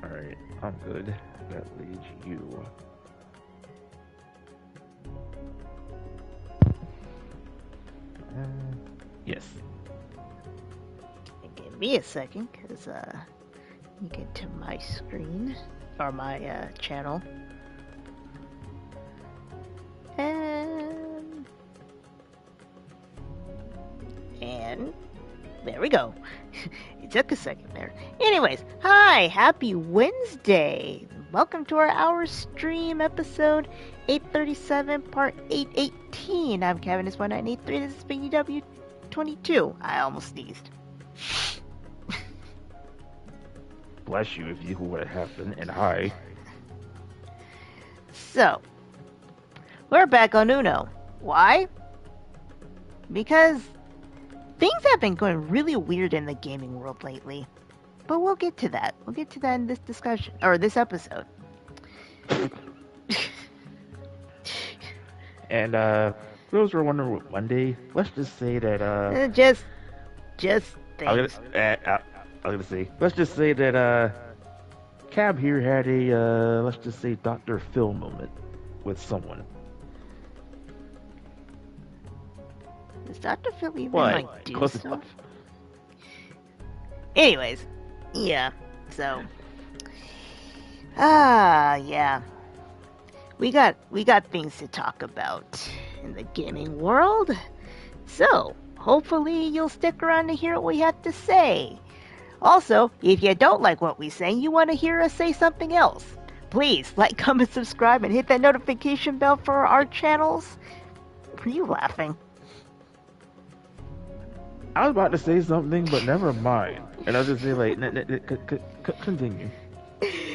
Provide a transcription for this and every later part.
Alright, I'm good. That leaves you. Yes. Give me a second, because you get to my screen, or my channel. And there we go. It took a second there. Anyways, hi, happy Wednesday. Welcome to our hour stream episode 837, part 818. I'm Kevin, it's 1983. This is BW 22. I almost sneezed. Bless you if you would happen, and hi. So, we're back on Uno. Why? Because things have been going really weird in the gaming world lately. But we'll get to that. We'll get to that in this discussion, or this episode. And, for those who are wondering what Monday, let's just say that, Just things. I was gonna say, let's just say that, Cab here had a, let's just say Dr. Phil moment with someone. Does Dr. Phil even What? do Close stuff? enough. Anyways, yeah. So, yeah. We got things to talk about in the gaming world. So, hopefully you'll stick around to hear what we have to say. Also, if you don't like what we say, you want to hear us say something else, please like, comment, subscribe, and hit that notification bell for our channels. Were you laughing? I was about to say something, but never mind. And I was just say like, continue.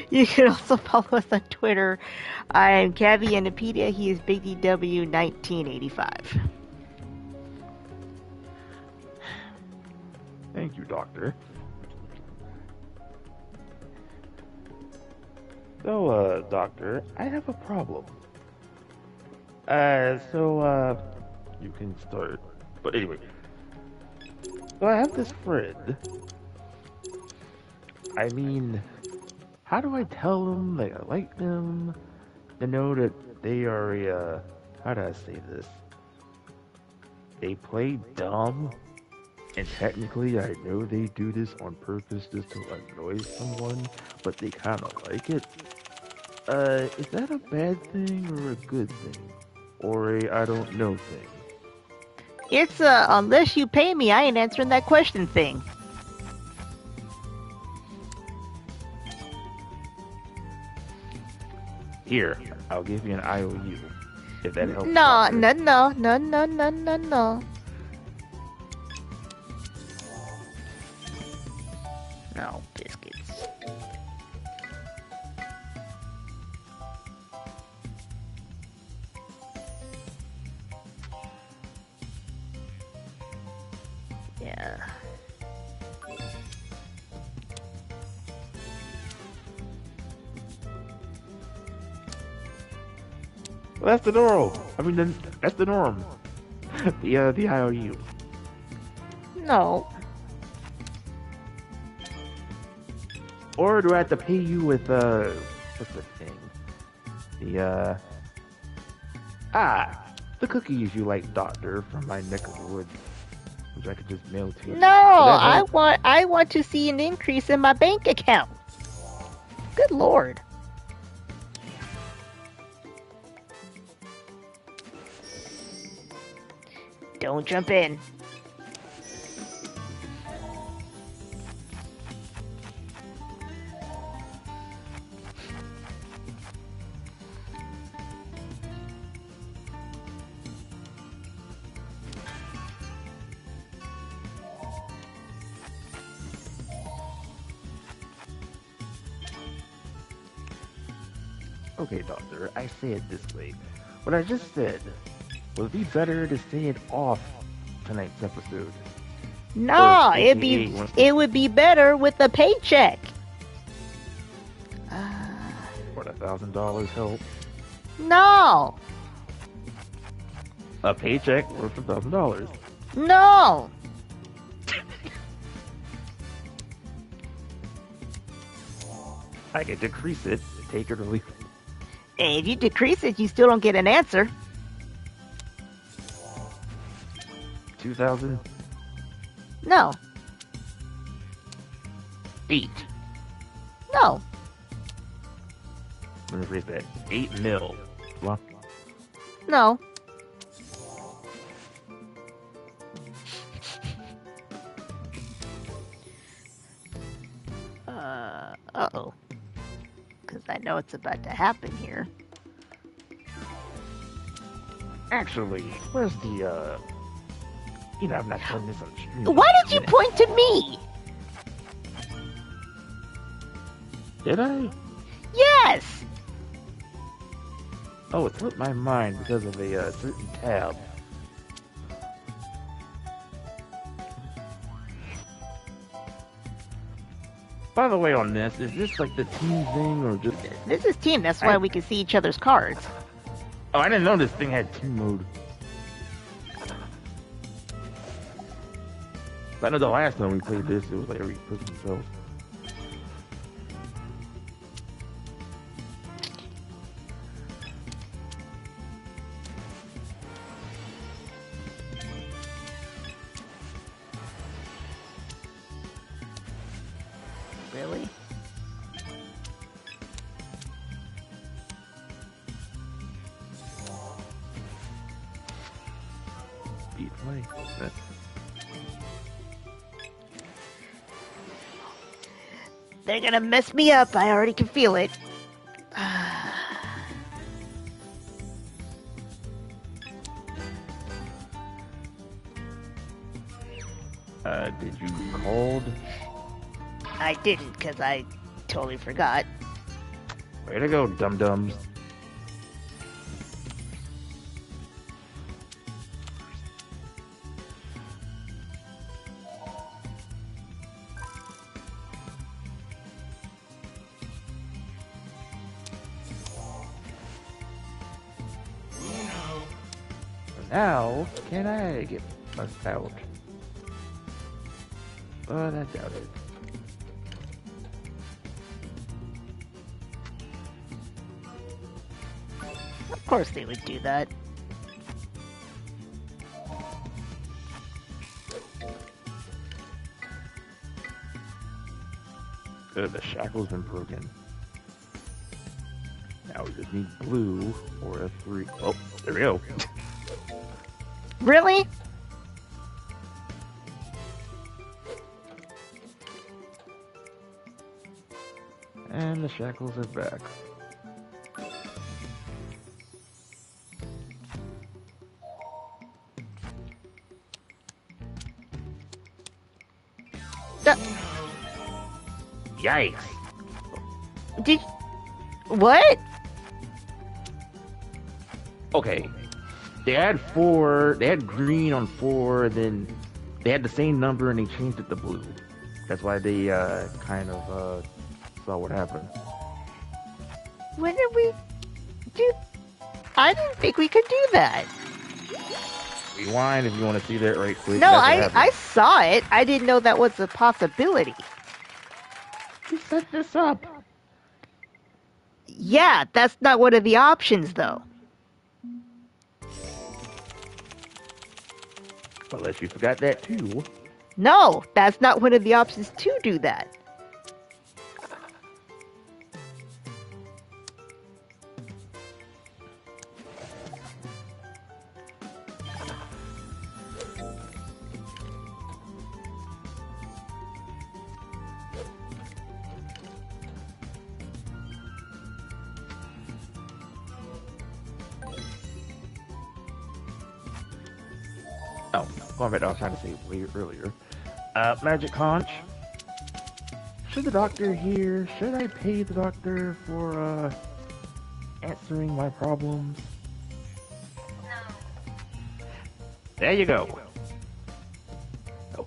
You can also follow us on Twitter. I'm Cavi Anapedia. He is BigDW1985. Thank you, Doctor. So, Doctor, I have a problem. You can start. But anyway. So I have this friend. I mean, how do I tell them that I like them? To know that they are how do I say this? They play dumb. And technically, I know they do this on purpose just to annoy someone, but they kind of like it. Is that a bad thing or a good thing? Or a I don't know thing? It's unless you pay me, I ain't answering that question thing. Here, I'll give you an IOU, if that helps. No. No, biscuits. Yeah. Well, that's the norm. That's the norm. The IOU. No. Or do I have to pay you with what's the thing? The cookies you like, Doctor, from my neck of the woods, which I could just mail to you. No, I want to see an increase in my bank account. Good Lord. Don't jump in. Okay, Doctor, I say it this way. What I just said, would it be better to say it off tonight's episode? No, Or it would be better with a paycheck. Would $1,000 help? No. A paycheck worth $1,000. No. I can decrease it, take it or leave it. And if you decrease it, you still don't get an answer. 2,000? No. 8. No. Let me rephrase that. 8 mil. Well, No. Uh-oh. Because I know it's about to happen here. actually, where's the, I've not done this on stream. Why did you point to me? Did I? Yes! Oh, it slipped my mind because of a certain tab. By the way, on this, is this like the team thing or just... This is team, that's why we can see each other's cards. Oh, I didn't know this thing had team mode. I know the last time we played this, it was like every person himself. Really? Beat play. They're gonna mess me up, I already can feel it. Did you called? I didn't, because I totally forgot. Way to go, dum-dums. Now, can I get bust out? But I doubt it. Of course they would do that. Good, the shackle's been broken. Now we just need blue or a 3. Oh, there we go. Really? And the shackles are back. Yikes. Did... What? Okay. They had 4, they had green on 4, and then they had the same number and they changed it to blue. That's why they kind of saw what happened. When did we do... I didn't think we could do that. Rewind if you want to see that right quick. No, I saw it. I didn't know that was a possibility. Who set this up? Yeah, that's not one of the options, though. Unless you forgot that too. No, that's not one of the options to do that. Oh, going back to what I was trying to say way earlier. Magic Conch. Should the doctor here, should I pay the doctor for, answering my problems? No. There you go. Oh.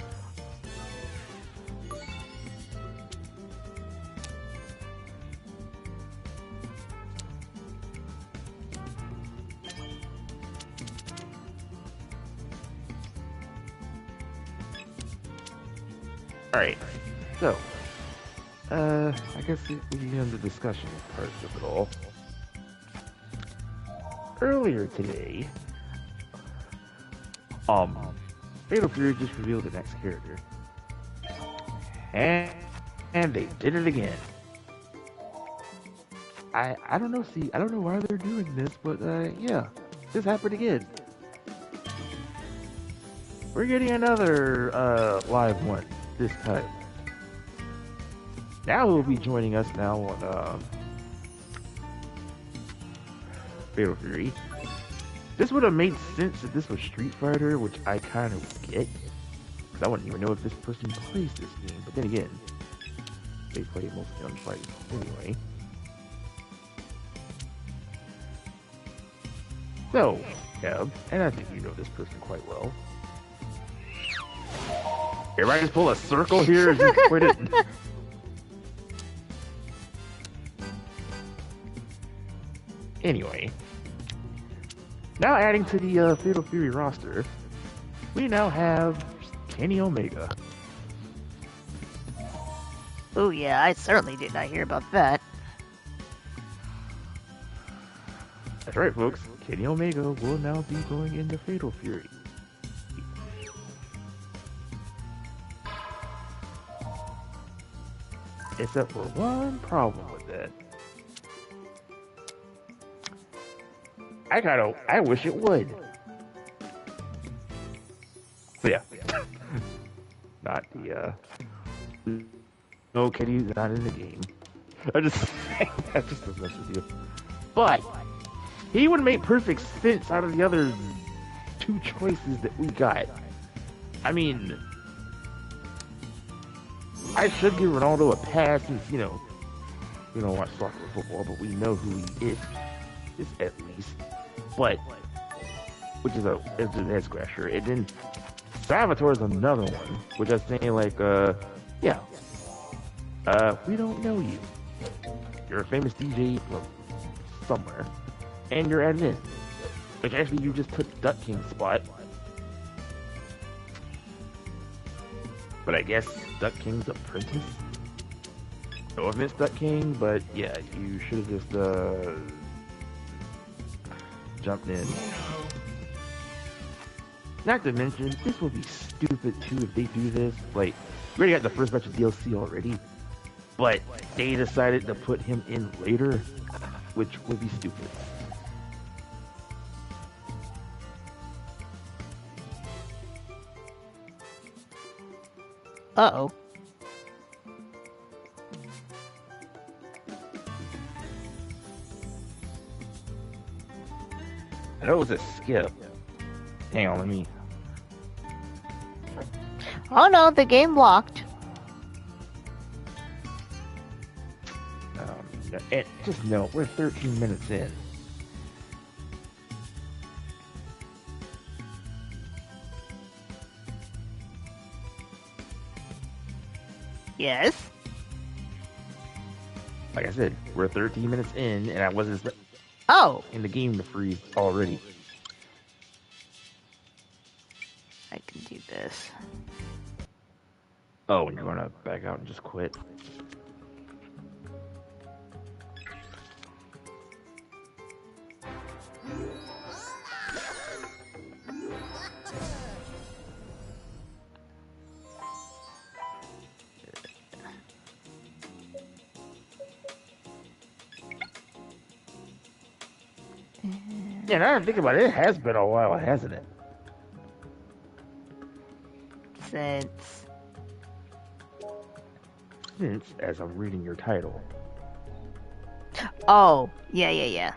Alright, so I guess we begin the discussion part of it all. Earlier today, um, Fatal Fury just revealed the next character, and they did it again. I don't know. See, I don't know why they're doing this, but yeah, this happened again. We're getting another live one this time. Now he'll be joining us now on Fatal Fury. This would have made sense if this was Street Fighter, which I kind of get. Because I wouldn't even know if this person plays this game. But then again, they play mostly on fights anyway. So, Kev, and I think you know this person quite well. Everybody just pull a circle here and just quit it. Anyway, now adding to the Fatal Fury roster, we now have Kenny Omega. Oh yeah, I certainly did not hear about that. That's right, folks. Kenny Omega will now be going into Fatal Fury. Except for one problem with that. I wish it would. So yeah. Not the, no, Kenny's not in the game. I just doesn't mess with you. But, he would make perfect sense out of the other two choices that we got. I mean, I should give Ronaldo a pass since, you know, we don't watch soccer or football, but we know who he is at least. But, which is a head scratcher. And then Salvatore is another one, which I'm saying like, yeah, we don't know you. You're a famous DJ from somewhere, and you're at this. Which actually you just took Duck King's spot. But I guess Duck King's apprentice? No offense, Duck King, but yeah, you should have just, jumped in. Not to mention, this would be stupid too if they do this. Like, we already got the first batch of DLC already, but they decided to put him in later, which would be stupid. Uh-oh. That was a skip. Hang on, let me... Oh no, the game locked. Just know, we're 13 minutes in. Yes? Like I said, we're 13 minutes in, and I wasn't in the game to freeze already. I can do this. Oh, and you're gonna back out and just quit? Yeah, now that I think about it, it has been a while, hasn't it? Since, as I'm reading your title. Oh, yeah.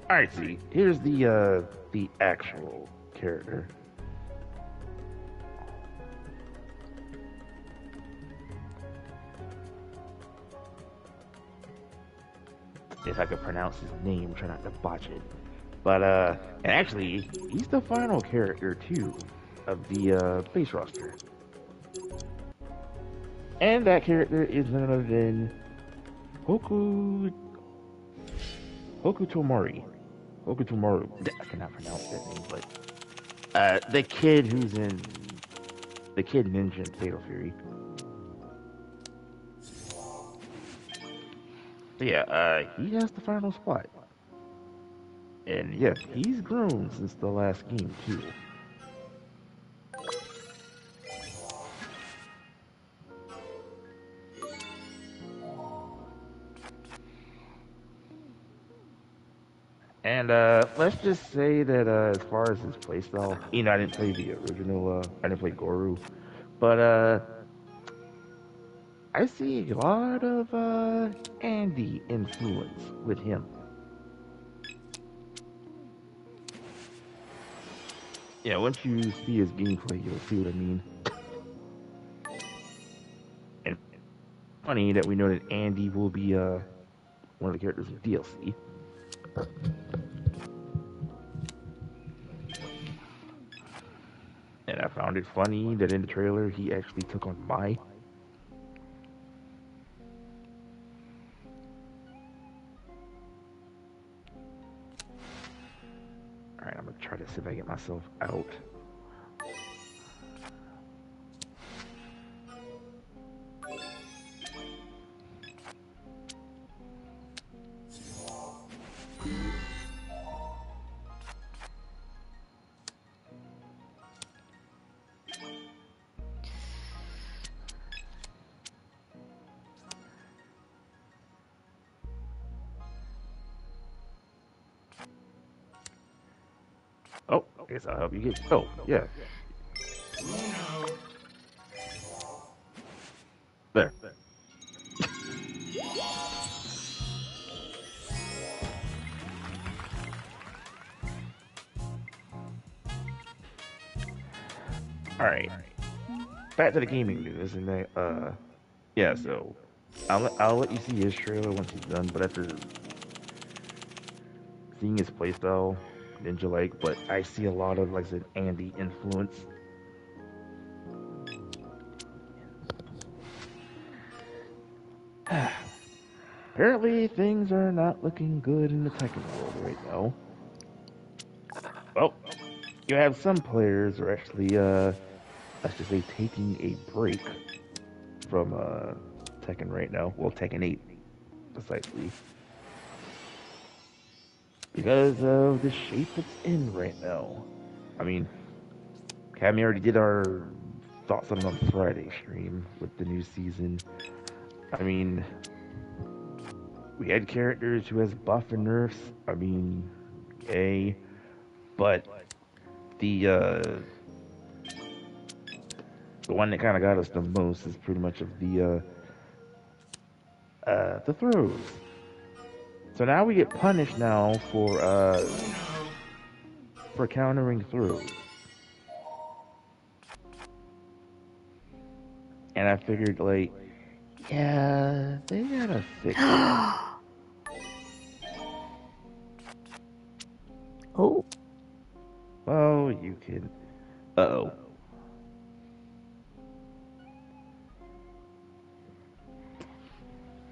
Alright, see, here's the actual character. If I could pronounce his name, try not to botch it. But, and actually, he's the final character, too, of the, base roster. And that character is none other than Hoku Tomori. Welcome to Mario. I cannot pronounce that name, but the kid who's in the kid ninja in Fatal Fury. So yeah, he has the final spot, and yeah, he's grown since the last game too. And let's just say that as far as his playstyle, I didn't play the original. I didn't play Goru, but I see a lot of Andy influence with him. Yeah, once you see his gameplay, you'll see what I mean. And funny that we know that Andy will be one of the characters in DLC. And I found it funny that in the trailer he actually took on Mai. All right, I'm gonna try to see if I get myself out. Oh, I guess I'll help you get. Oh, yeah, there. All right, back to the gaming news, and yeah. So I'll let you see his trailer once he's done. But after seeing his playstyle, ninja like, but I see a lot of like I said Andy influence. Apparently, things are not looking good in the Tekken world right now. Well, you have some players are actually, let's just say, taking a break from Tekken right now. Well, Tekken 8, precisely. Because of the shape it's in right now. I mean, Cammy already did our thoughts on it on Friday stream with the new season. I mean, we had characters who has buff and nerfs. I mean, yay. But the the one that kind of got us the most is pretty much of the throws. So now we get punished now for countering throws. And I figured like, yeah, they gotta fix that. Oh, Well, you can. Uh-oh.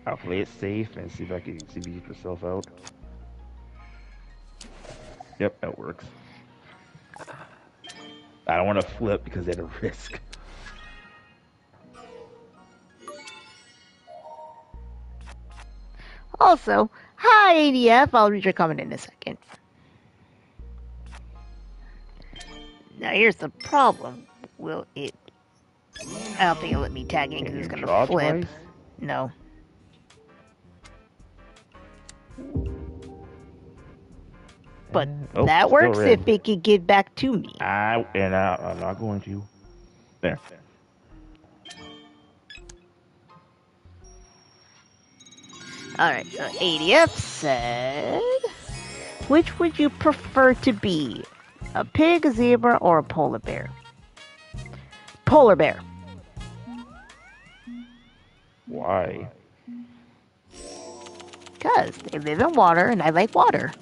I'll play it safe and see if I can see if you get yourself out. Yep, that works. I don't want to flip because at a risk. also, hi ADF. I'll read your comment in a second. Now here's the problem. Will it? I don't think it'll let me tag in Can because you it's gonna draw flip. twice? No. But Oh, that still works red. if it could get back to me. I'm not going to. There. Alright, so ADF said, which would you prefer to be? A pig, a zebra, or a polar bear? Polar bear. Why? Because they live in water and I like water.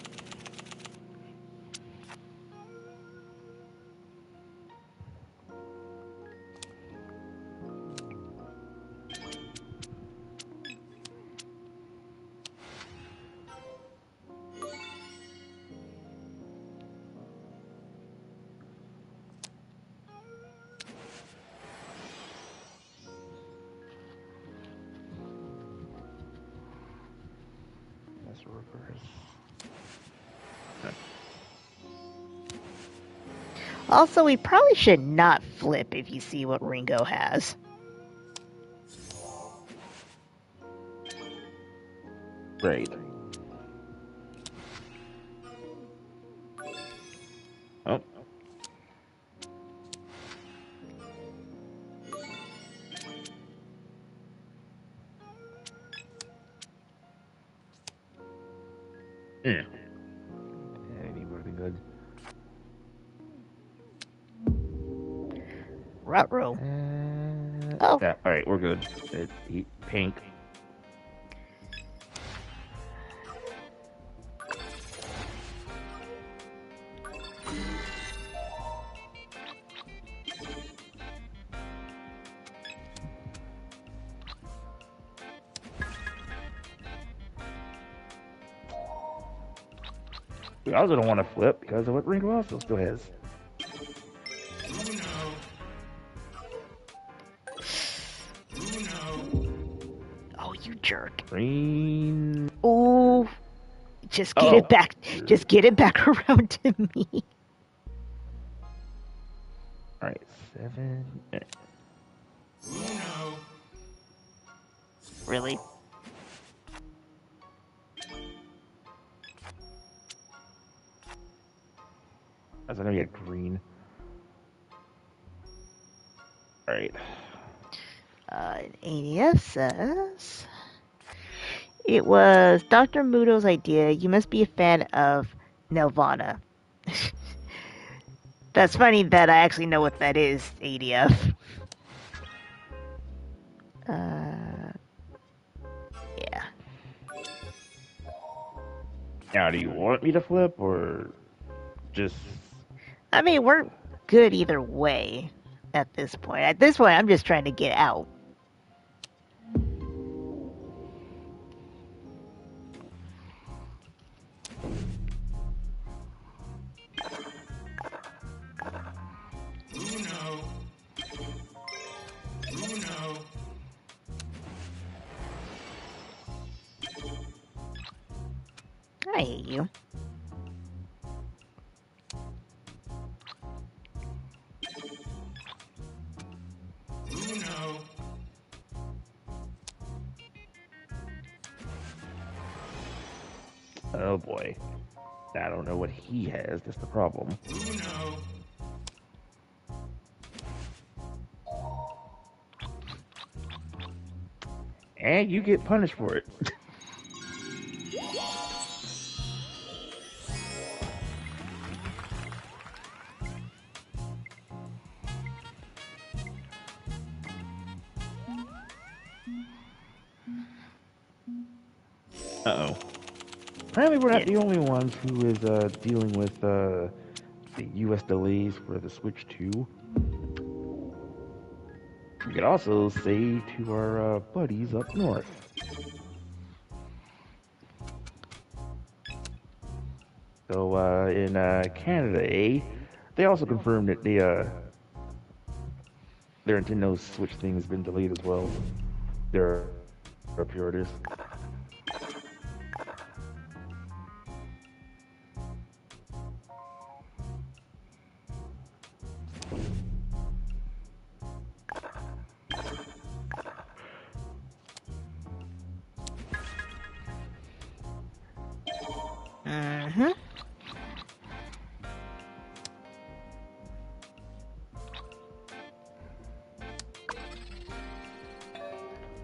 reverse. Also, we probably should not flip if you see what Ringo has. Right. Oh. Yeah. Ain't really good. Ruh-roh. Oh. Yeah, alright, we're good. Pink. We also don't want to flip because of what Ringo also still has. Oh, you jerk. Green. Ooh. Just get it back. Just get it back around to me. Alright, 7. Really? That's gonna be a green. Alright. An ADF says it was Dr. Muto's idea. You must be a fan of Nelvana. That's funny that I actually know what that is, ADF. Yeah. Now, do you want me to flip or just. I mean, we're good either way at this point. At this point, I'm just trying to get out. I hate you. Oh boy. I don't know what he has, that's the problem. And you get punished for it. Uh-oh. Apparently we're not the only ones who is dealing with the US delays for the Switch 2. We could also say to our buddies up north. So in Canada, they also confirmed that their Nintendo Switch thing has been delayed as well. Their pre-orders. Mm-hmm.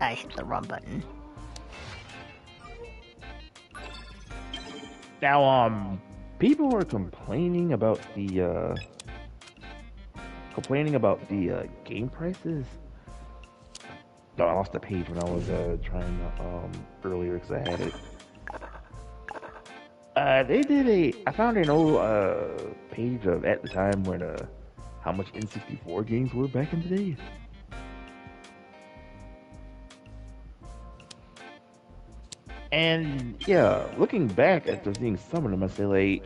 I hit the wrong button. Now, people were complaining about the game prices. No, I lost the page when I was trying earlier because I had it. I found an old page of at the time when how much N64 games were back in the day. And yeah, looking back after seeing some of them, I say like,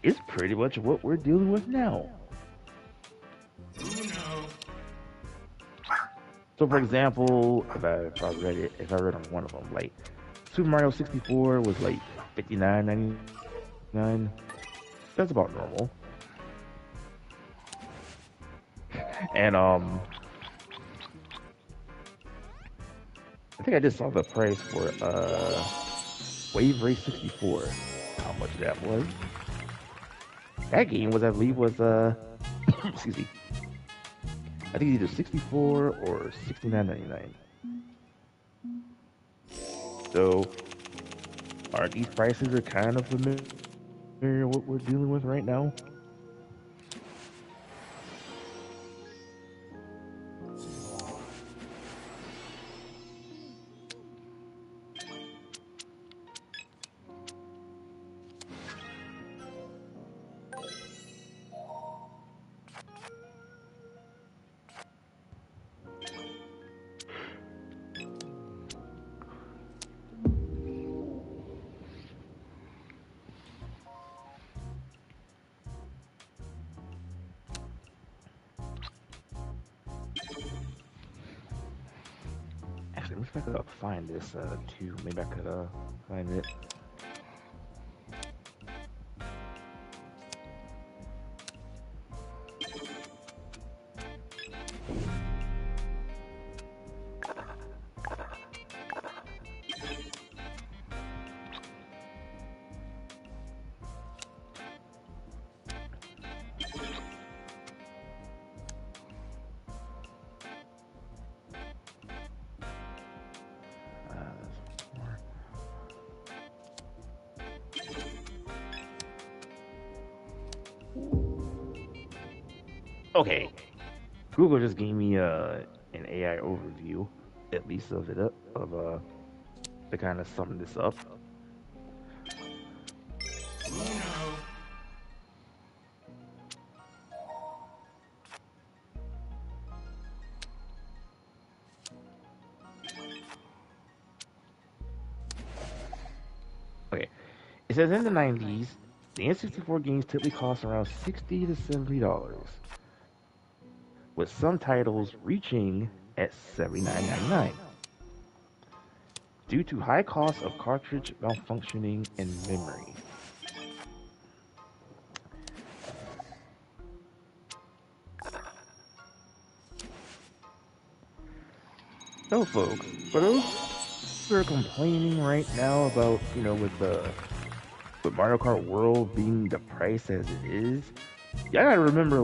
it's pretty much what we're dealing with now. So, for example, if I read on one of them, like Super Mario 64 was like 59.99. That's about normal. And I think I just saw the price for Wave Race 64. How much that was? That game was, I believe, was excuse me. I think either 64 or 69.99. So, are these prices are kind of familiar what we're dealing with right now? Actually, let me see if I could find this too. Maybe I could find it. Okay, Google just gave me an AI overview, at least of it of to kind of sum this up. Okay, it says in the 90s, the N64 games typically cost around $60 to $70, with some titles reaching at $79.99 due to high costs of cartridge malfunctioning and memory. So, folks, for those who are complaining right now about, with Mario Kart World being the price as it is, y'all gotta remember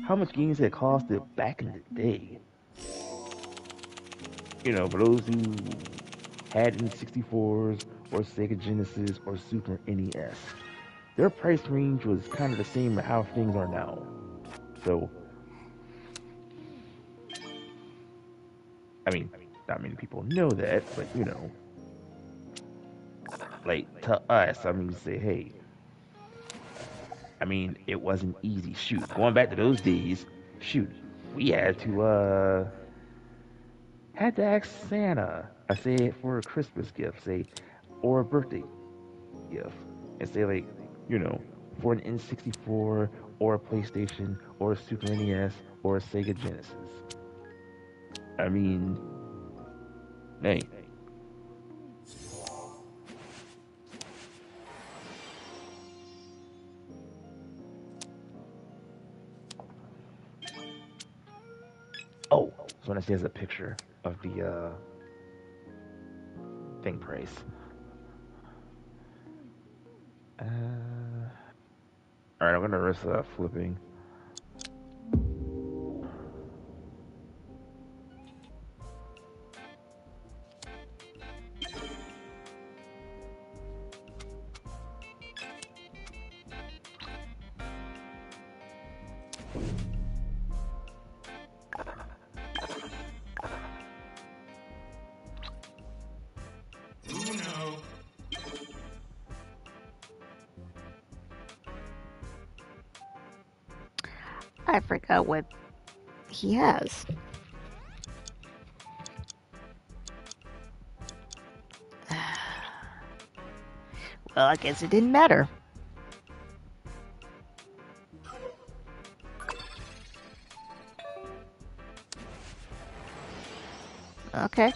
how much games had costed back in the day. For those who had N64s or Sega Genesis or Super NES, their price range was kind of the same as how things are now. So, I mean, not many people know that, but like to us, I mean, say, hey, I mean, it wasn't easy. Shoot, going back to those days, shoot, we had to ask Santa, I say, for a Christmas gift, say, or a birthday gift, and say you know, for an N64 or a PlayStation or a Super NES or a Sega Genesis. I mean, hey, oh, so when I see as a picture of the thing price. All right, I'm gonna risk flipping. I forgot what he has. Well, I guess it didn't matter. Okay.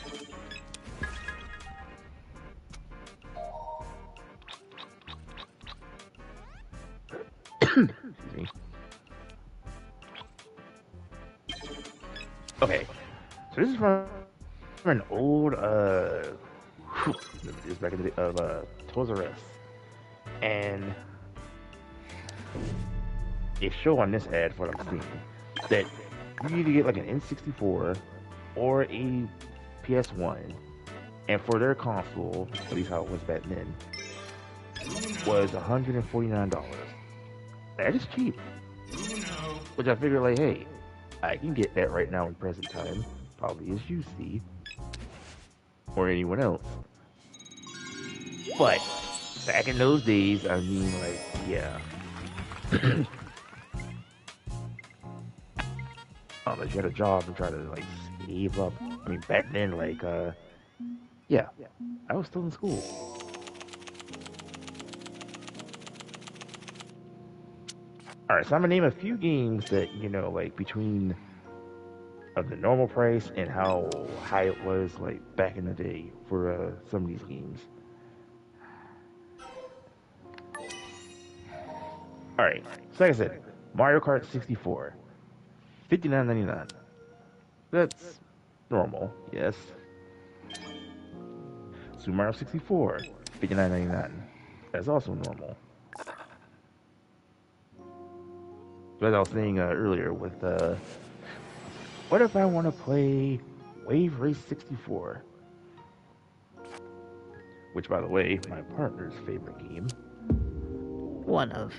Excuse me. Okay, so this is from an old this is back in the day of Toys R Us, and they show on this ad for what I'm seeing that you need to get like an N64 or a PS1, and for their console, at least how it was back then, was $149. That is cheap. Which I figured, like, hey, I can get that right now in present time, probably as you see, or anyone else. But back in those days, I mean, like, yeah. Unless you had a job and try to like save up. I mean, back then, like, yeah, I was still in school. All right, so I'm gonna name a few games that like between of the normal price and how high it was like back in the day for some of these games. All right, so like I said, Mario Kart 64, $59.99. That's normal, yes. Super Mario 64, $59.99. That's also normal. As I was saying earlier, with what if I want to play Wave Race 64? Which, by the way, my partner's favorite game. One of.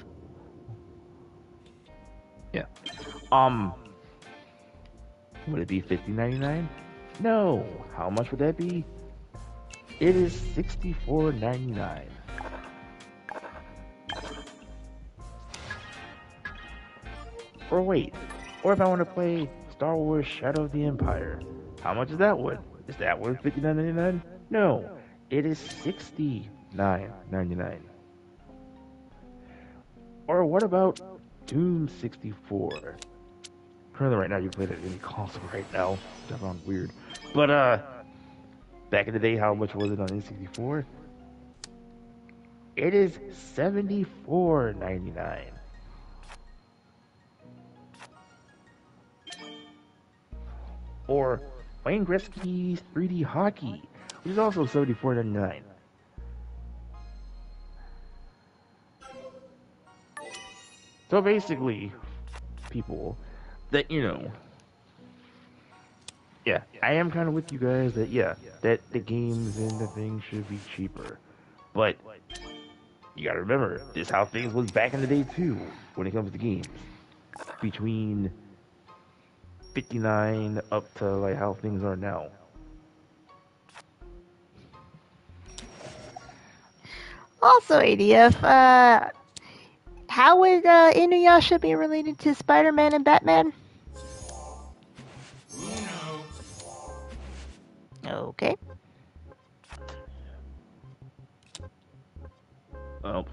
Yeah. Would it be $50.99? No. How much would that be? It is $64.99. Or wait, or if I want to play Star Wars Shadow of the Empire, how much is that one? Is that one $59.99? No, it is $69.99. Or what about Doom 64? Currently, right now, you play that any console right now. That sounds weird. But, back in the day, how much was it on N64? It is $74.99. Or Wayne Gretzky's 3D Hockey, which is also $74.99. So basically, people, that yeah, I am kind of with you guys that yeah, that the games and the things should be cheaper, but you gotta remember this is how things was back in the day too when it comes to games. Between 59 up to like how things are now. Also, ADF, how would Inuyasha be related to Spider-Man and Batman? Okay. Oh,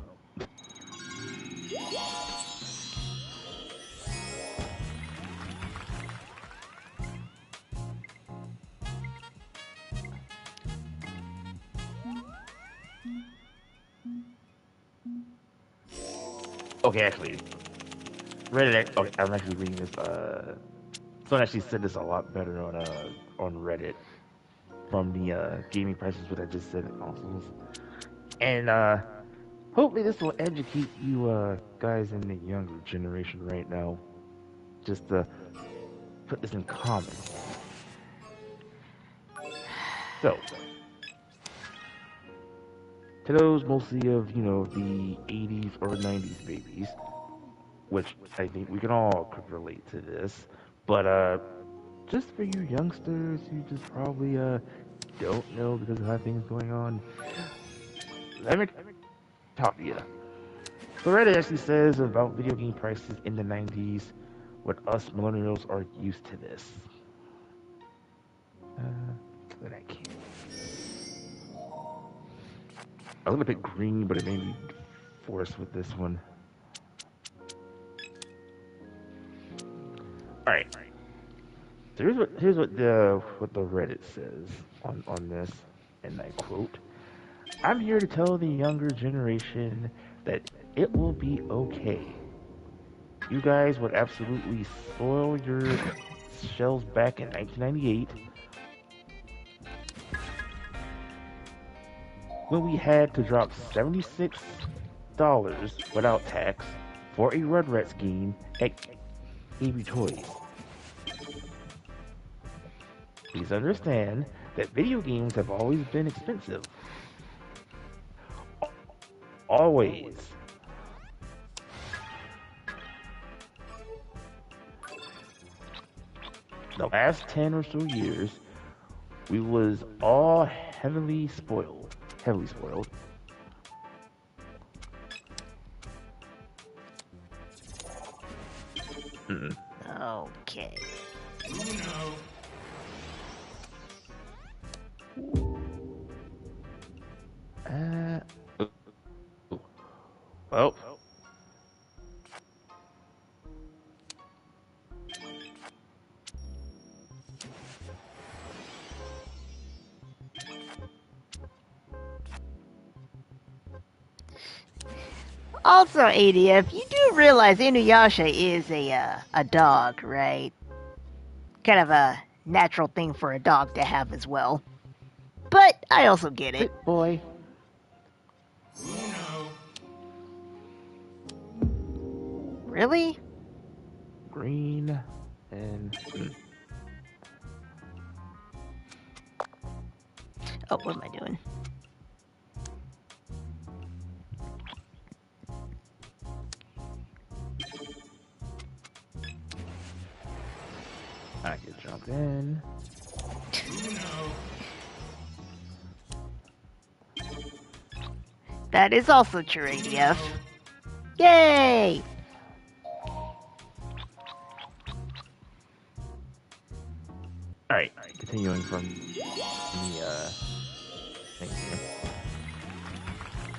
okay, actually, Reddit. Okay, I'm actually reading this. Someone actually said this a lot better on Reddit from the gaming prices what I just said in consoles. And hopefully this will educate you guys in the younger generation right now. Just to put this in common. So, to those mostly of, the 80s or 90s babies, which I think we can all could relate to this, but just for you youngsters who just probably don't know because of how things going on, let me talk to you. So Reddit actually says about video game prices in the 90s, what us millennials are used to this. But I can't. I was gonna pick green, but it made me forced with this one. All right. So here's what the Reddit says on this, and I quote: "I'm here to tell the younger generation that it will be okay. You guys would absolutely soil your shelves back in 1998 when we had to drop $76 without tax for a Rugrats game at KB Toys. Please understand that video games have always been expensive. Always. The last 10 or so years, we was all heavily spoiled. Heavily spoiled. Mm-mm. Okay. Uh, well, Also, ADF, you do realize Inuyasha is a dog, right? Kind of a natural thing for a dog to have as well. But I also get it. sit boy. Really? Green and Oh, what am I doing? I can jump in. That is also true, ADF. Yay! All right, continuing from the thing here.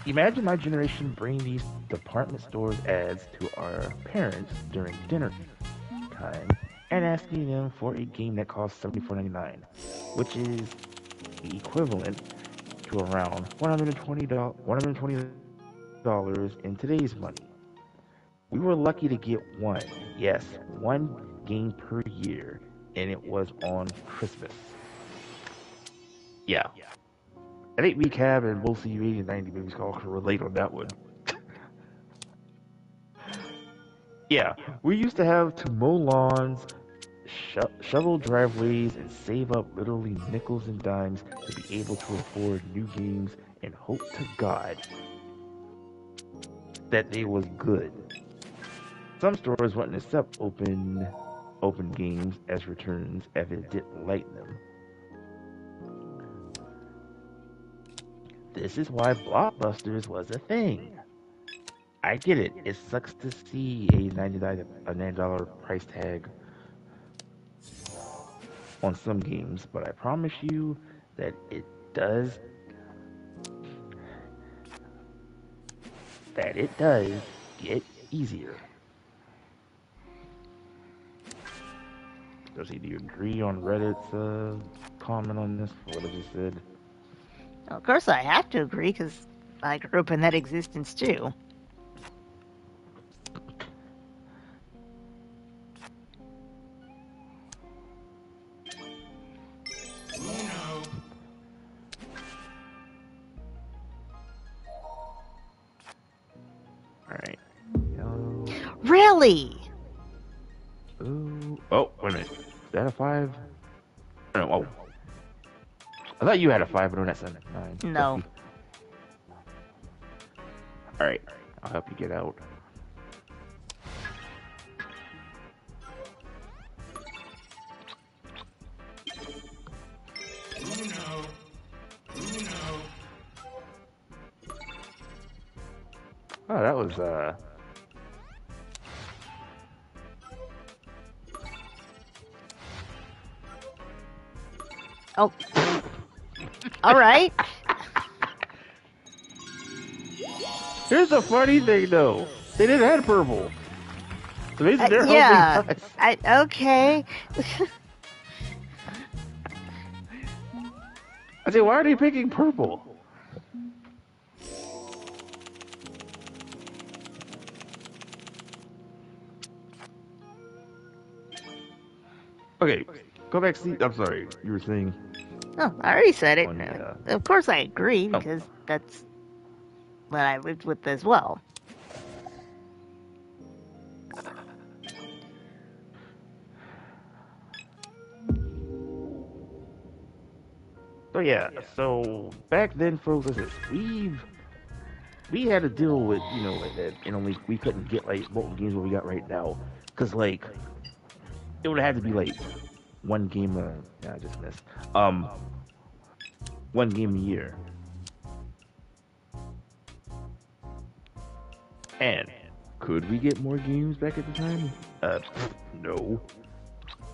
Imagine my generation bringing these department stores ads to our parents during dinner time and asking them for a game that costs $74.99, which is the equivalent to around $120 in today's money. We were lucky to get one, yes, one game per year, and it was on Christmas. Yeah, I think me, Cab, and both of you 80 and 90 babies all can relate on that one. Yeah, we used to have to mow lawns, shovel driveways, and save up literally nickels and dimes to be able to afford new games and hope to God that they was good. Some stores wouldn't accept open games as returns if it didn't like them. This is why Blockbusters was a thing. I get it. It sucks to see a $90 price tag on some games, but I promise you that does it does get easier. Does either you agree on Reddit's comment on this for what I just said? Of course, I have to agree because I grew up in that existence too. All right. Yellow. Really? Ooh. Oh, wait a minute. Is that a 5? No. Oh. I thought you had a 5, but no, that's a 9. No. All right. I'll help you get out. Oh, that was Oh. All right. Here's the funny thing, though. They didn't have purple. So basically, they're Yeah. helping us. Okay. I say, why are they picking purple? Go back, see. I'm sorry, you were saying Oh, I already said it. on the. Of course, I agree Oh, because that's what I lived with as well. so yeah. So back then, folks, listen, we had to deal with like that, and only we couldn't get like multiple games what we got right now, because like it would have had to be like one game. Yeah, I just missed. One game a year, and could we get more games back at the time? No.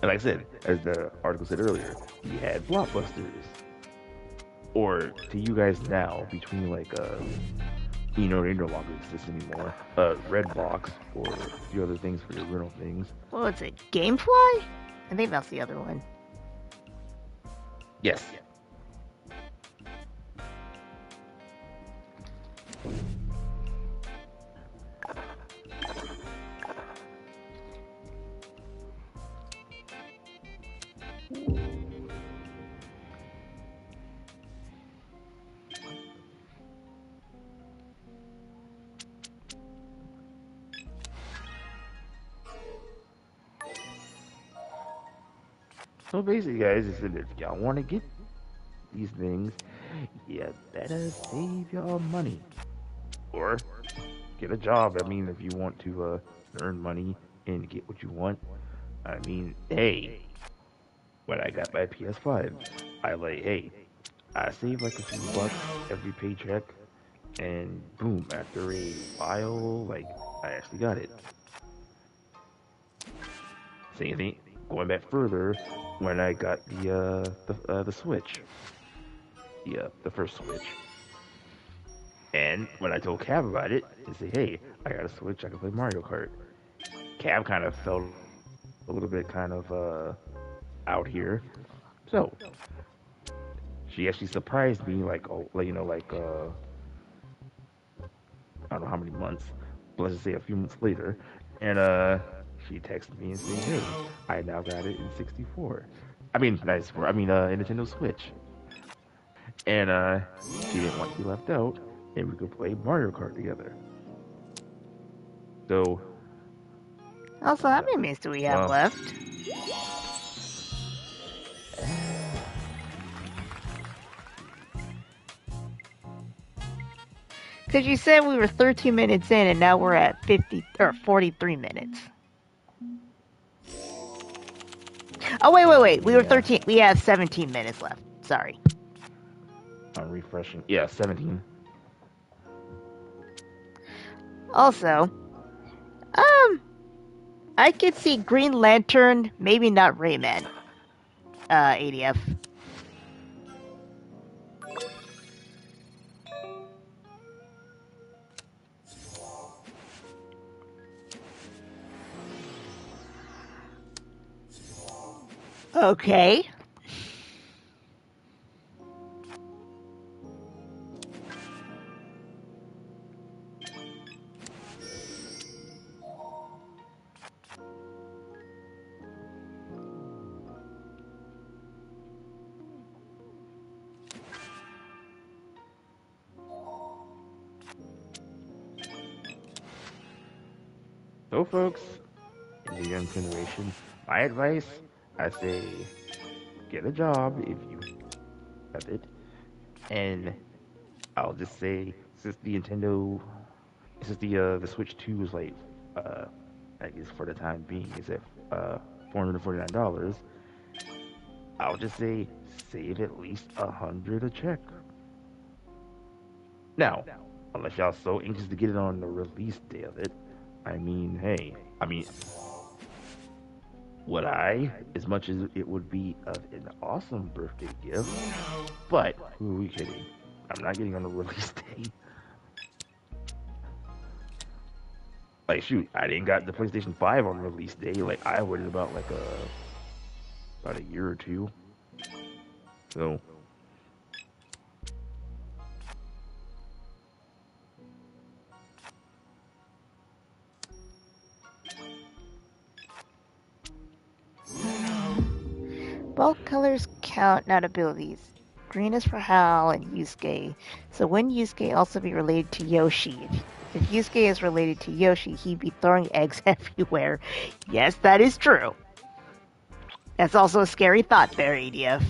And like I said, as the article said earlier, we had blockbusters. Or to you guys now, between like they no longer exist anymore. Redbox or a few other things for your rental things. What was it? Gamefly? I think that's the other one. Yes. So basically, guys, is that if y'all want to get these things, you better save y'all money or get a job. I mean, if you want to earn money and get what you want. I mean, hey, when I got my PS5, I saved like a few bucks every paycheck, and boom, after a while, like I actually got it. Same thing. Going back further, when I got the Switch, the first Switch, and when I told Cab about it, and say, hey, I got a Switch, I can play Mario Kart. Cab kind of felt a little bit kind of out here, so she actually surprised me, like I don't know how many months, but let's just say a few months later, and she texted me and saying, "Hey, I now got it in 64. I mean, not 64. I mean, a Nintendo Switch." And she didn't want to be left out, and we could play Mario Kart together. So, Also, how many minutes do we have well, left? Because you said we were 13 minutes in, and now we're at 50 or 43 minutes. Oh wait. We were yeah, 13. We have 17 minutes left. Sorry. I'm refreshing. Yeah, 17. Also, um, I could see Green Lantern, maybe not Rayman. ADF. Okay. So, folks, in the young generation, my advice, I say, get a job if you have it, and I'll just say, since the Switch 2 is like uh I guess for the time being is at $449, I'll just say save at least 100 a check. Now, unless y'all so anxious to get it on the release day of it, I mean, hey, I mean, would I, as much as it would be an awesome birthday gift, but who are we kidding? I'm not getting on the release day. Like, shoot, I didn't got the PlayStation 5 on release day. Like, I waited about a year or two. So, colors count, not abilities. Green is for Hal and Yusuke. So wouldn't Yusuke also be related to Yoshi? If Yusuke is related to Yoshi, he'd be throwing eggs everywhere. Yes, that is true. That's also a scary thought there, ADF.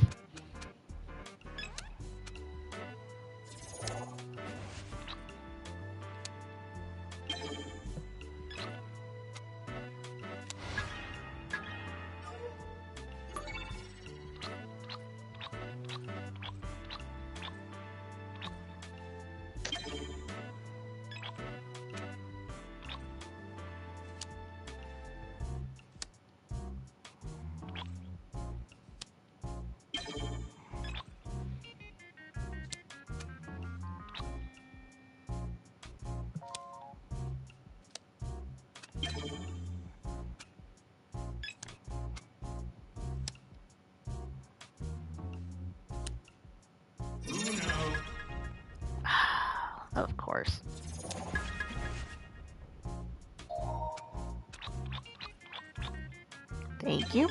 Of course. Thank you.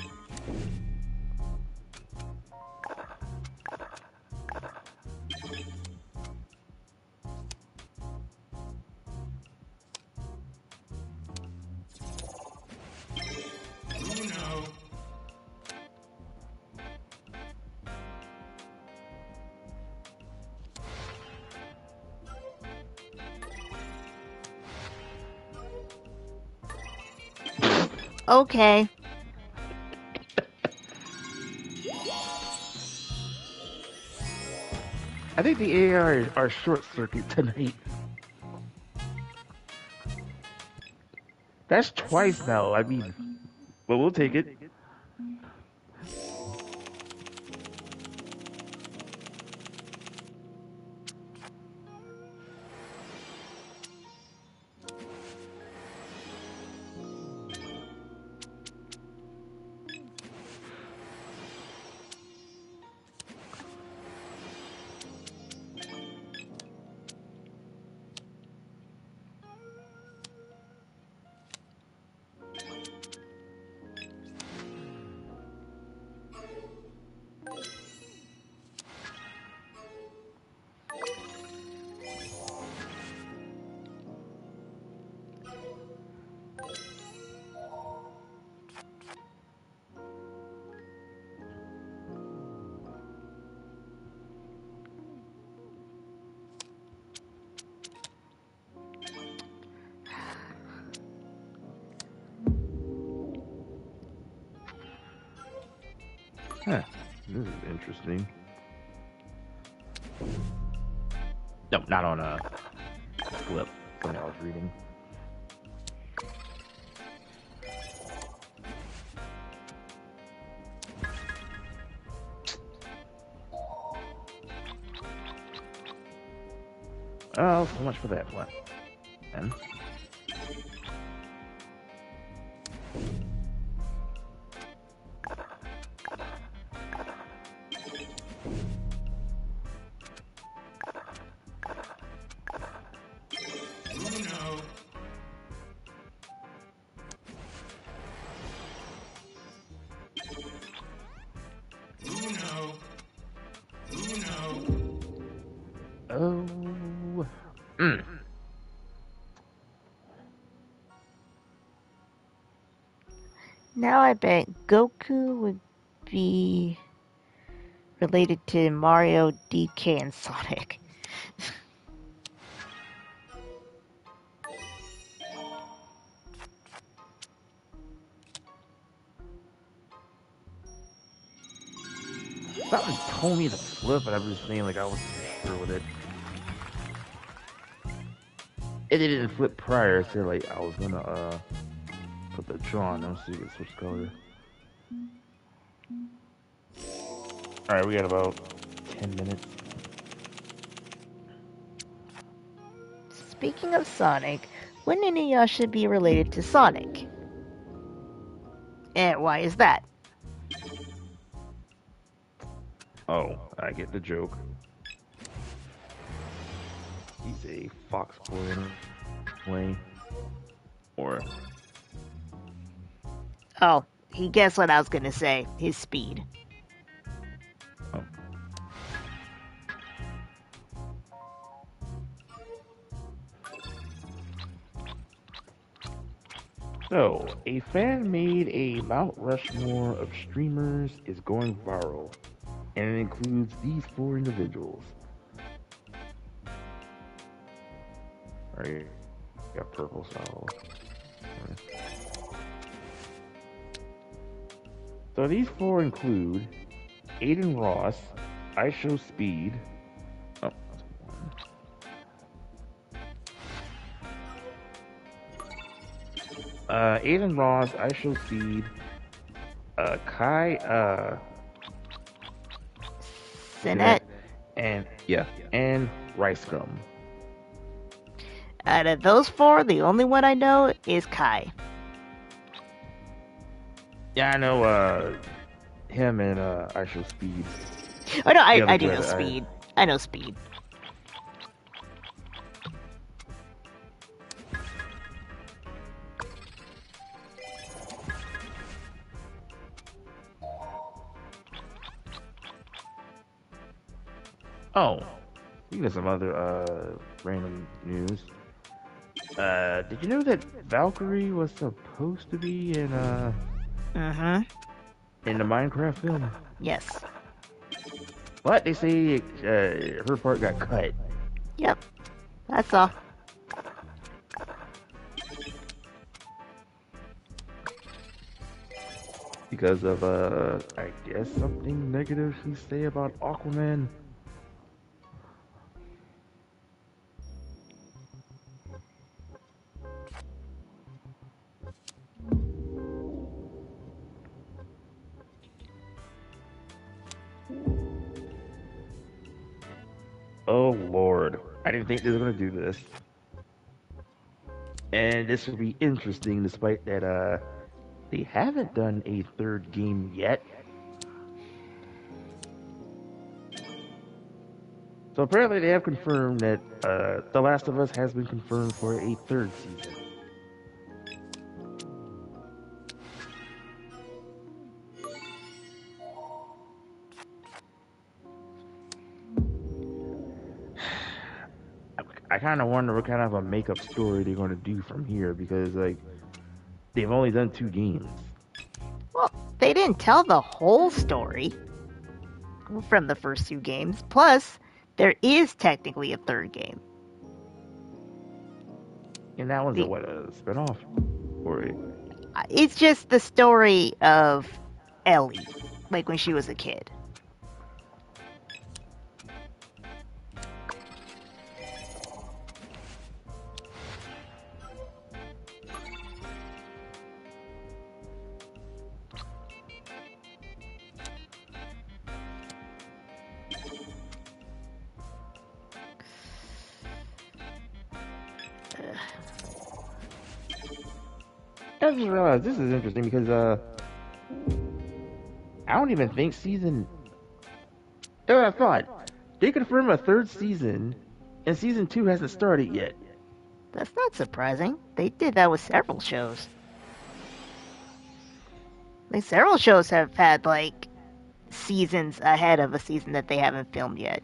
Okay. I think the AI are short circuit tonight. That's twice now. I mean, but we'll take it. Huh. This is interesting. No, not on a flip. Something I was reading. Oh, so much for that one. And oh, Now I bet Goku would be related to Mario, DK, and Sonic. something told me to flip, but I'm just saying like I wasn't sure with it. It didn't flip prior, so like I was gonna put the draw on them so you can switch color. All right, we got about 10 minutes. Speaking of Sonic, wouldn't Inuyasha be related to Sonic? And why is that? Oh, I get the joke. He's a fox boy anyway. Or Oh, he guessed what I was gonna say. His speed. So, a fan made a Mount Rushmore of streamers is going viral, and it includes these four individuals. Alright, got purple, so. So these four include Aiden Ross, I Show Speed. Oh, that's one. Aiden Ross, I Show Speed, Kai, Sinet. and yeah, and Rice Gum. Out of those four, the only one I know is Kai. Yeah, I know him and I Show Speed. Oh no, I do know Speed. I know Speed. Oh, you got some other random news. Did you know that Valkyrie was supposed to be in in the Minecraft film? Yes. But they say her part got cut. Yep. That's all. Because of I guess something negative she say about Aquaman. Oh Lord, I didn't think they were gonna do this. And this will be interesting, despite that they haven't done a third game yet. So apparently they have confirmed that The Last of Us has been confirmed for a third season. I kind of wonder what kind of a makeup story they're going to do from here because like they've only done 2 games. Well, they didn't tell the whole story from the first 2 games. Plus, there is technically a third game. And that one's a spinoff? Or it's just the story of Ellie, like when she was a kid. I just realized this is interesting because I don't even think season. Oh, I thought they confirmed a third season, and season 2 hasn't started yet. That's not surprising. They did that with several shows. Like several shows have had like seasons ahead of a season that they haven't filmed yet.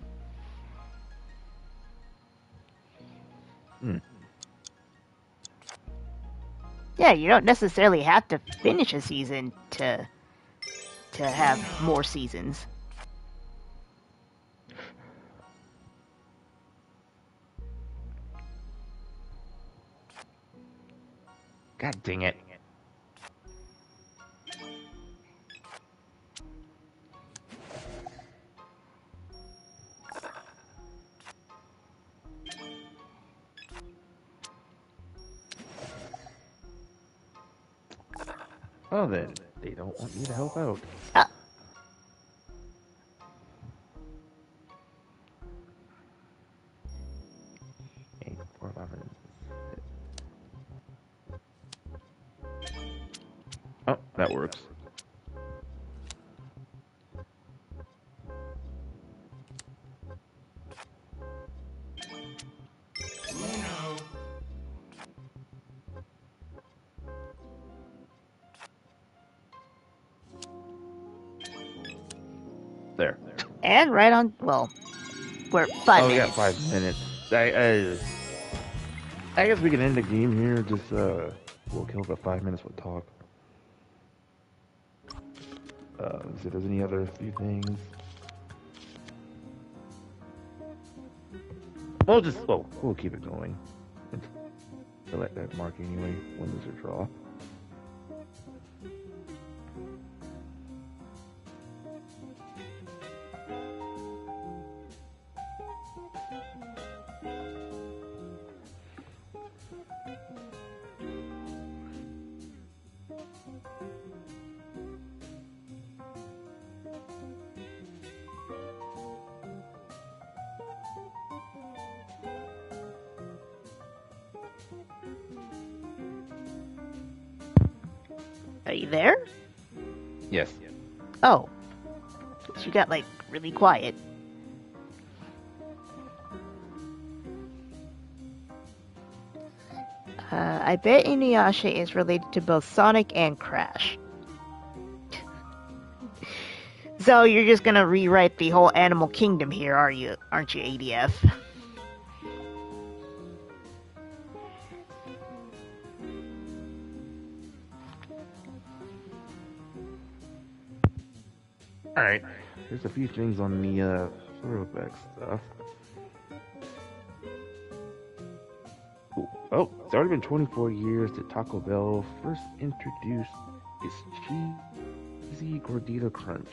Hmm. Yeah, you don't necessarily have to finish a season to have more seasons. God dang it. Well then, they don't want me to help out. Okay, 411. Oh, that works. There. And right on, well, we're 5 minutes. We got 5 minutes. I guess we can end the game here. Just we'll kill the 5 minutes we'll talk. See if there's any other few things. We'll keep it going. Select that mark anyway when there's a draw. Are you there? Yes. Oh. She got, like, really quiet. I bet Inuyasha is related to both Sonic and Crash. So you're just gonna rewrite the whole animal kingdom here, aren't you, ADF? Alright. There's a few things on the throwback stuff. Ooh. Oh, it's already been 24 years that Taco Bell first introduced its cheesy gordita crunch.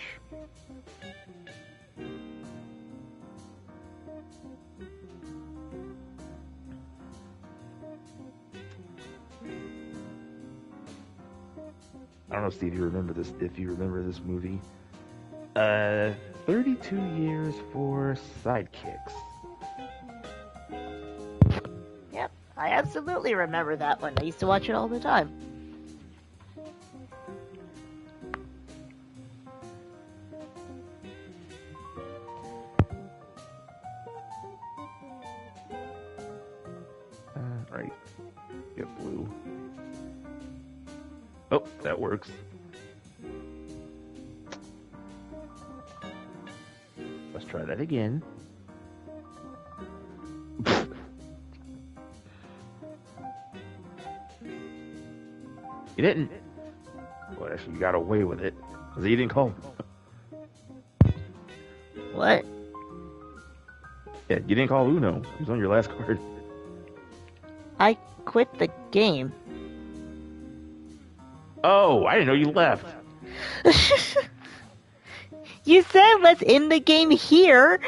I don't know, Steve, if you remember this movie. 32 years for Sidekicks. Yep, I absolutely remember that one. I used to watch it all the time. Right. Get blue. Oh, that works. Let's try that again. You didn't. Well, actually, you got away with it. Because you didn't call. What? Yeah, you didn't call Uno. He was on your last card. I quit the game. Oh, I didn't know you left. You said let's end the game here.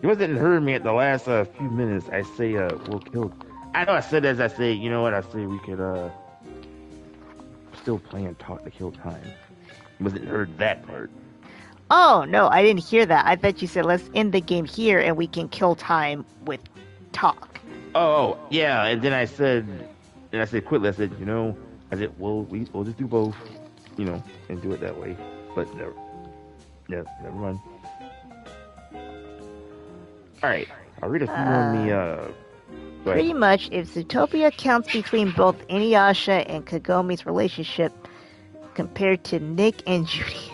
You wasn't hearing me at the last few minutes. I say we'll kill. I know I said as I say. You know what? I say we could still play and talk to kill time. You wasn't heard that part. Oh, no, I didn't hear that. I thought you said let's end the game here and we can kill time with talk. Oh, yeah, and then I said quickly. I said, we'll just do both, and do it that way. But never mind. All right, I'll read a few on the. Pretty much, if Zootopia counts between both Inuyasha and Kagomi's relationship compared to Nick and Judy's.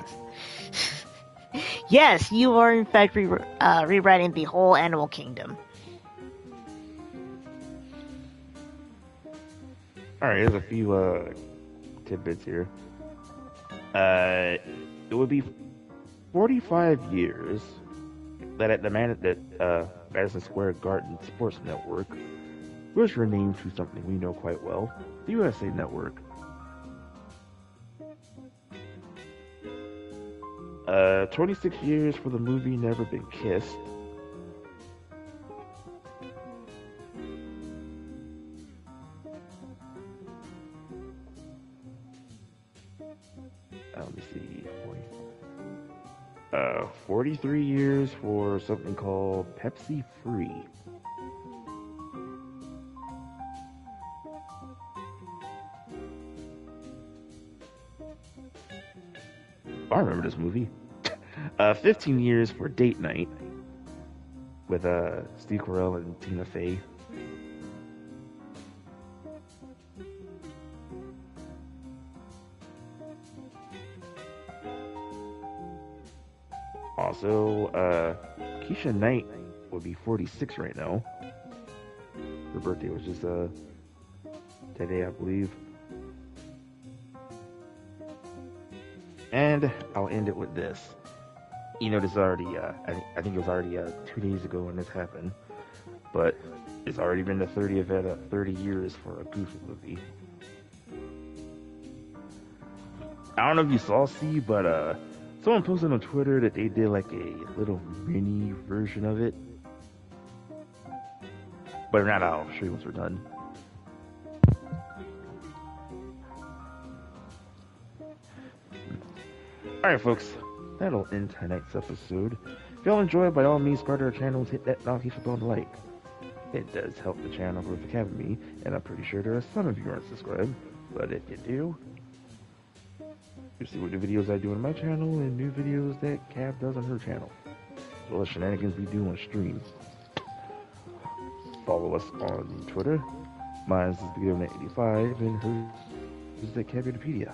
Yes, you are in fact rewriting the whole animal kingdom. Alright, here's a few tidbits here. It would be 45 years that at the Madison Square Garden Sports Network was renamed to something we know quite well, the USA Network. 26 years for the movie Never Been Kissed. Let me see. 43 years for something called Pepsi Free. I remember this movie. 15 years for Date Night with Steve Carell and Tina Fey. Also, Keisha Knight would be 46 right now. Her birthday was just today, I believe. And I'll end it with this. You know, this is already, I think it was already 2 days ago when this happened, but it's already been the 30th at 30 years for a Goofy movie. I don't know if you saw C, but someone posted on Twitter that they did like a little mini version of it, but if not, I'll show you once we're done. Alright, folks, that'll end tonight's episode. If y'all enjoyed, by all means, subscribe to our channels, hit that notification bell and like. It does help the channel grow the Academy, and I'm pretty sure there are some of you who aren't subscribed, but if you do, you see what new videos I do on my channel and new videos that Cab does on her channel, as well as shenanigans we do on streams. Follow us on Twitter. Mine's is BigGameNet85, and hers is the Cabipedia.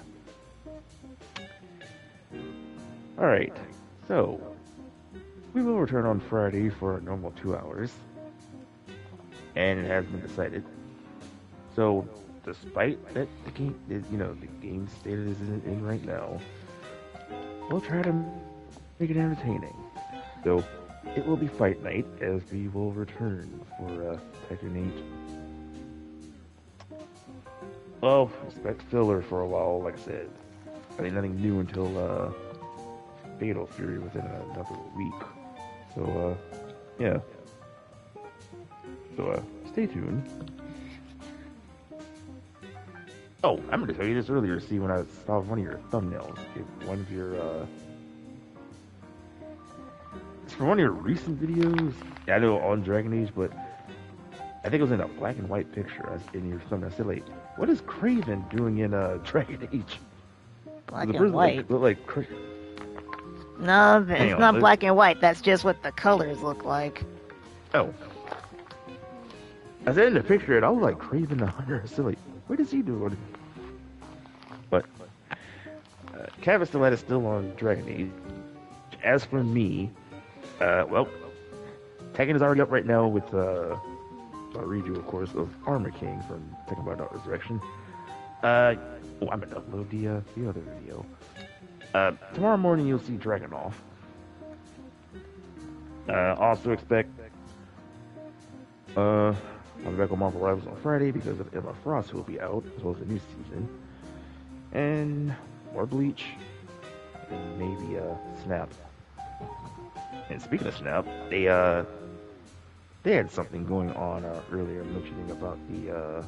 Alright, so we will return on Friday for a normal 2 hours, and it has been decided. So, despite that the game, the game state it is in right now, we'll try to make it entertaining. So, it will be fight night as we will return for Tekken 8. Well, expect filler for a while, like I said. I mean, nothing new until Fatal Fury within another week. So, yeah. So, stay tuned. Oh, I meant to tell you this earlier. See, when I saw one of your thumbnails, one of your, it's from one of your recent videos. Yeah, I know on Dragon Age, but I think it was in a black and white picture in your thumbnail. I said, like, what is Craven doing in Dragon Age? Black and white. Like no, it's not black and white. That's just what the colors look like. Oh. I said in the picture, and I was like, Craven the Hunter. I said, like, what is he doing? But Cav is still on Dragon Age. As for me, well, Tekken is already up right now with a redo, of course, of Armor King from Tekken by Dark Resurrection. I'm gonna upload the other video. Tomorrow morning you'll see Dragon Off. Also expect I'll be back on Marvel Rivals on Friday because of Emma Frost, who will be out, as well as the new season. And more Bleach. And maybe Snap. And speaking of Snap, they had something going on earlier, mentioning about the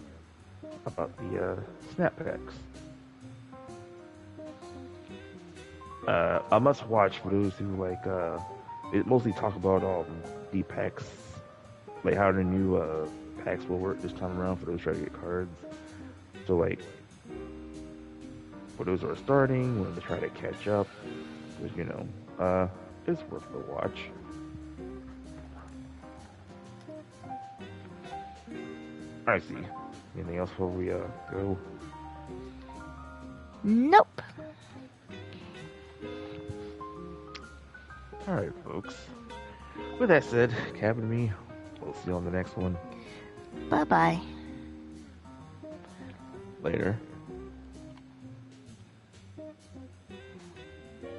Snap packs. A must watch for those who like it mostly talk about the packs, like how the new packs will work this time around for those trying to get cards. So like for those who are starting, when they try to catch up, because it's worth the watch. I see. Anything else before we go? Nope. Alright, folks. With that said, Cap and me, we'll see you on the next one. Bye-bye. Later.